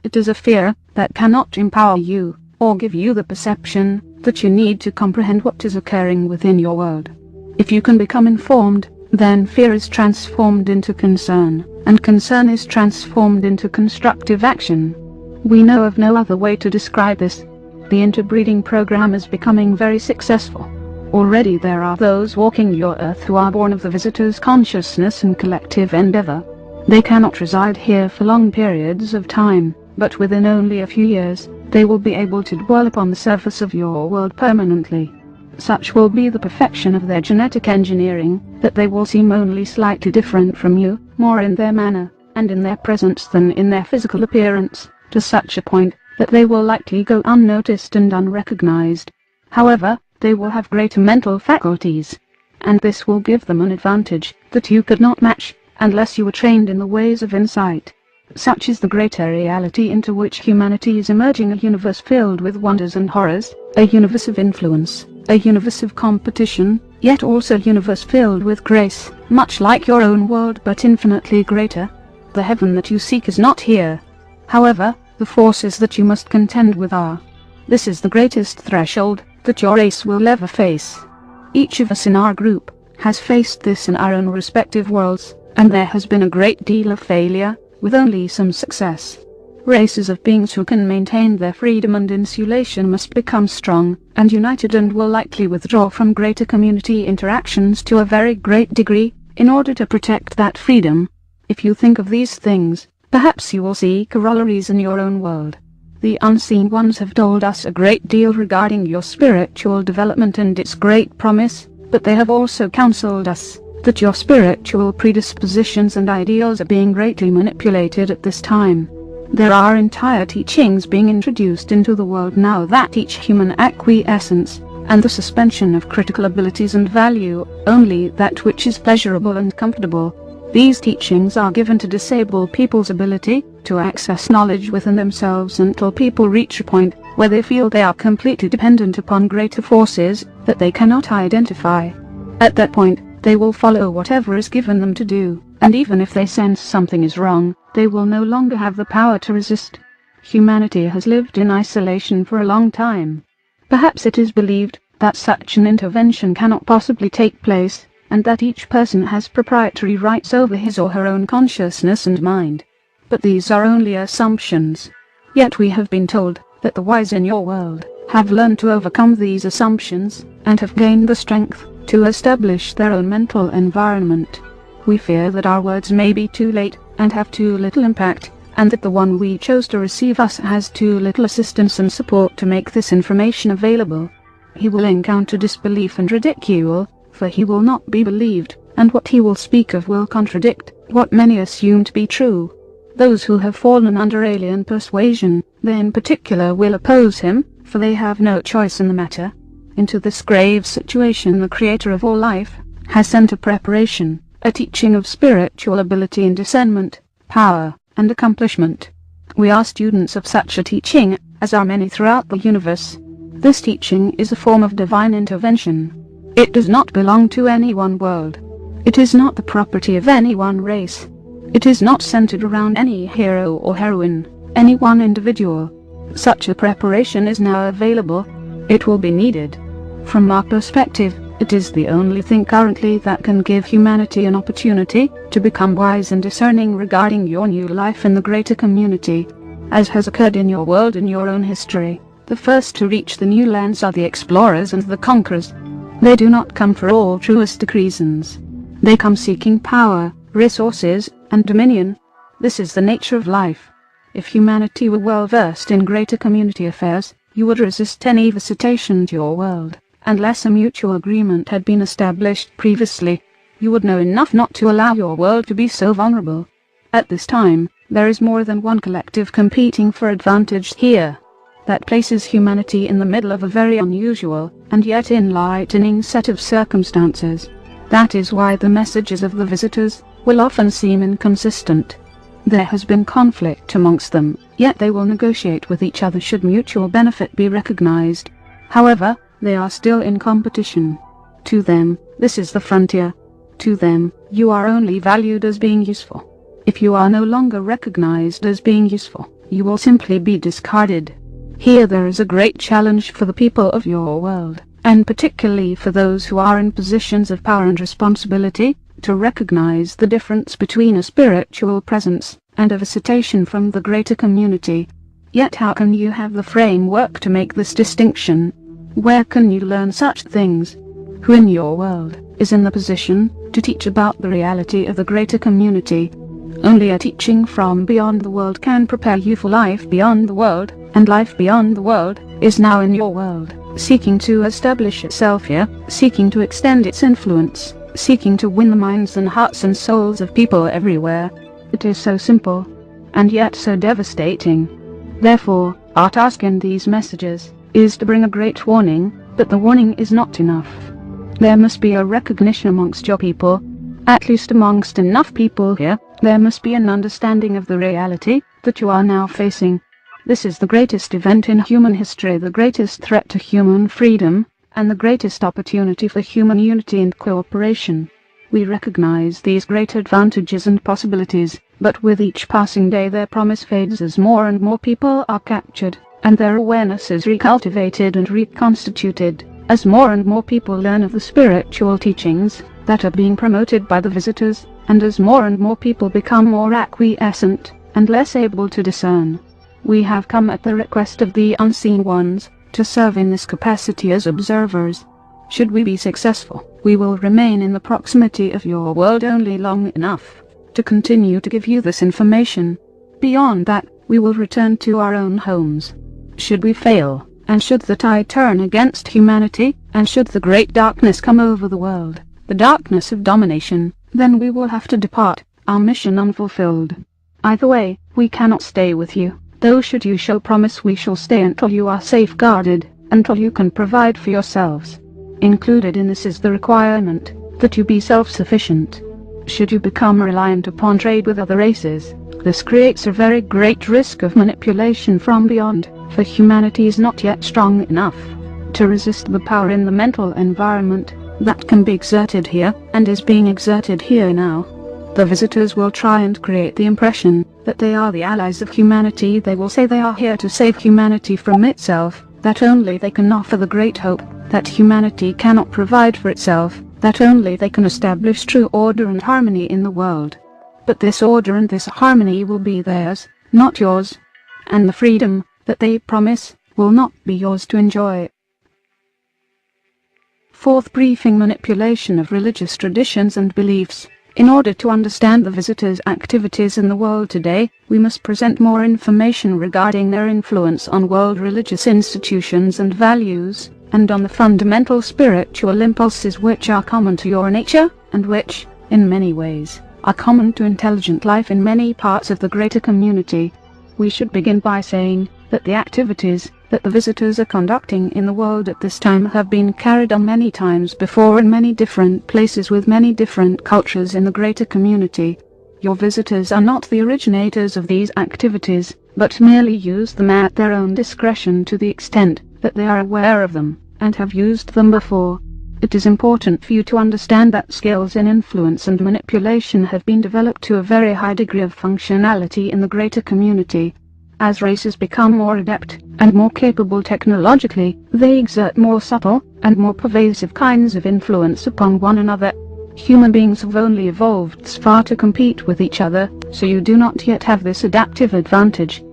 It is a fear that cannot empower you, or give you the perception that you need to comprehend what is occurring within your world. If you can become informed, then fear is transformed into concern, and concern is transformed into constructive action. We know of no other way to describe this. The interbreeding program is becoming very successful. Already there are those walking your earth who are born of the visitor's consciousness and collective endeavor. They cannot reside here for long periods of time, but within only a few years, they will be able to dwell upon the surface of your world permanently. Such will be the perfection of their genetic engineering, that they will seem only slightly different from you, more in their manner, and in their presence than in their physical appearance, to such a point, that they will likely go unnoticed and unrecognized. However, they will have greater mental faculties, and this will give them an advantage that you could not match, unless you were trained in the ways of insight. Such is the greater reality into which humanity is emerging, a universe filled with wonders and horrors, a universe of influence, a universe of competition, yet also a universe filled with grace, much like your own world but infinitely greater. The heaven that you seek is not here. However, the forces that you must contend with are. This is the greatest threshold that your race will ever face. Each of us in our group has faced this in our own respective worlds, and there has been a great deal of failure, with only some success. Races of beings who can maintain their freedom and insulation must become strong and united, and will likely withdraw from greater community interactions to a very great degree, in order to protect that freedom. If you think of these things, perhaps you will see corollaries in your own world. The unseen ones have told us a great deal regarding your spiritual development and its great promise, but they have also counseled us that your spiritual predispositions and ideals are being greatly manipulated at this time. There are entire teachings being introduced into the world now that teach human acquiescence, and the suspension of critical abilities and value only that which is pleasurable and comfortable. These teachings are given to disable people's ability to access knowledge within themselves until people reach a point where they feel they are completely dependent upon greater forces that they cannot identify. At that point, they will follow whatever is given them to do, and even if they sense something is wrong, they will no longer have the power to resist. Humanity has lived in isolation for a long time. Perhaps it is believed that such an intervention cannot possibly take place, and that each person has proprietary rights over his or her own consciousness and mind. But these are only assumptions. Yet we have been told that the wise in your world have learned to overcome these assumptions, and have gained the strength to establish their own mental environment. We fear that our words may be too late, and have too little impact, and that the one we chose to receive us has too little assistance and support to make this information available. He will encounter disbelief and ridicule, for he will not be believed, and what he will speak of will contradict what many assume to be true. Those who have fallen under alien persuasion, they in particular will oppose him, for they have no choice in the matter. Into this grave situation the Creator of all life has sent a preparation, a teaching of spiritual ability and discernment, power, and accomplishment. We are students of such a teaching, as are many throughout the universe. This teaching is a form of divine intervention. It does not belong to any one world. It is not the property of any one race. It is not centered around any hero or heroine, any one individual. Such a preparation is now available. It will be needed. From our perspective, it is the only thing currently that can give humanity an opportunity to become wise and discerning regarding your new life in the greater community. As has occurred in your world in your own history, the first to reach the new lands are the explorers and the conquerors. They do not come for altruistic reasons. They come seeking power, resources, and dominion. This is the nature of life. If humanity were well versed in greater community affairs, you would resist any visitation to your world. Unless a mutual agreement had been established previously, you would know enough not to allow your world to be so vulnerable. At this time, there is more than one collective competing for advantage here. That places humanity in the middle of a very unusual, and yet enlightening set of circumstances. That is why the messages of the visitors will often seem inconsistent. There has been conflict amongst them, yet they will negotiate with each other should mutual benefit be recognized. However, they are still in competition. To them, this is the frontier. To them, you are only valued as being useful. If you are no longer recognized as being useful, you will simply be discarded. Here there is a great challenge for the people of your world, and particularly for those who are in positions of power and responsibility, to recognize the difference between a spiritual presence and a visitation from the greater community. Yet how can you have the framework to make this distinction? Where can you learn such things? Who in your world is in the position to teach about the reality of the greater community? Only a teaching from beyond the world can prepare you for life beyond the world, and life beyond the world is now in your world, seeking to establish itself here, seeking to extend its influence, seeking to win the minds and hearts and souls of people everywhere. It is so simple, and yet so devastating. Therefore, our task in these messages is to bring a great warning, but the warning is not enough. There must be a recognition amongst your people, at least amongst enough people here. There must be an understanding of the reality that you are now facing. This is the greatest event in human history, the greatest threat to human freedom, and the greatest opportunity for human unity and cooperation. We recognize these great advantages and possibilities, but with each passing day their promise fades as more and more people are captured, and their awareness is recultivated and reconstituted, as more and more people learn of the spiritual teachings that are being promoted by the visitors, and as more and more people become more acquiescent and less able to discern. We have come at the request of the unseen ones to serve in this capacity as observers. Should we be successful, we will remain in the proximity of your world only long enough to continue to give you this information. Beyond that, we will return to our own homes. Should we fail, and should the tide turn against humanity, and should the great darkness come over the world, the darkness of domination, then we will have to depart, our mission unfulfilled. Either way, we cannot stay with you, though should you show promise we shall stay until you are safeguarded, until you can provide for yourselves. Included in this is the requirement that you be self-sufficient. Should you become reliant upon trade with other races, this creates a very great risk of manipulation from beyond, for humanity is not yet strong enough to resist the power in the mental environment that can be exerted here, and is being exerted here now. The visitors will try and create the impression that they are the allies of humanity. They will say they are here to save humanity from itself, that only they can offer the great hope that humanity cannot provide for itself, that only they can establish true order and harmony in the world. But this order and this harmony will be theirs, not yours, and the freedom that they promise will not be yours to enjoy. Fourth briefing: manipulation of religious traditions and beliefs. In order to understand the visitors' activities in the world today, we must present more information regarding their influence on world religious institutions and values, and on the fundamental spiritual impulses which are common to your nature, and which, in many ways, are common to intelligent life in many parts of the greater community. We should begin by saying that the activities that the visitors are conducting in the world at this time have been carried on many times before in many different places with many different cultures in the greater community. Your visitors are not the originators of these activities, but merely use them at their own discretion to the extent that they are aware of them, and have used them before. It is important for you to understand that skills in influence and manipulation have been developed to a very high degree of functionality in the greater community. As races become more adept and more capable technologically, they exert more subtle and more pervasive kinds of influence upon one another. Human beings have only evolved thus far to compete with each other, so you do not yet have this adaptive advantage.